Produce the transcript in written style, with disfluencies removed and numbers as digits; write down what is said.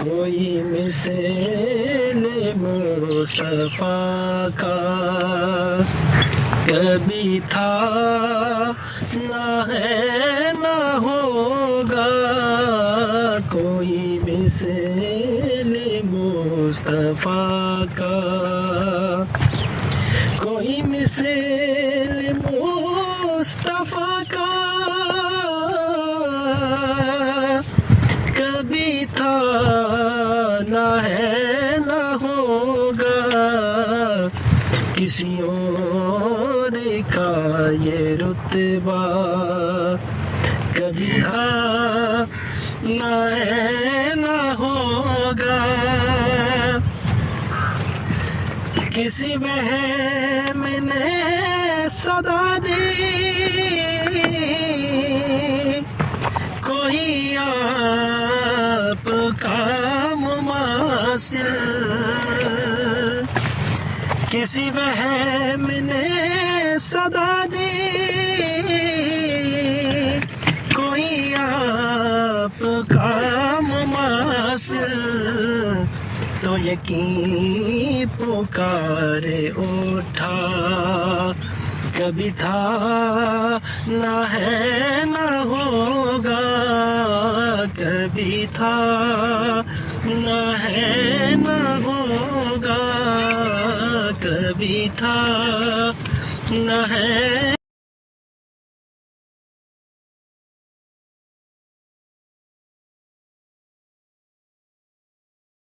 کوئی مثل مصطفیٰ کا کبھی تھا نہ ہے نہ ہوگا، کوئی مثل مصطفیٰ کا، کوئی مثل مصطفیٰ کا کبھی تھا نہ ہے نہ ہوگا، کسی اور کا یہ رتبہ کبھی تھا نہ ہے نہ ہوگا، کسی وہم نے صدا دی کوئی آپ کا مماثل، کسی وہم نے صدا دی کوئی آپ کا مماثل، تو یقین پکارے اٹھا کبھی تھا نہ ہے نہ ہوگا، کبھی تھا نہ ہے نہ ہوگا، کبھی تھا نہ ہے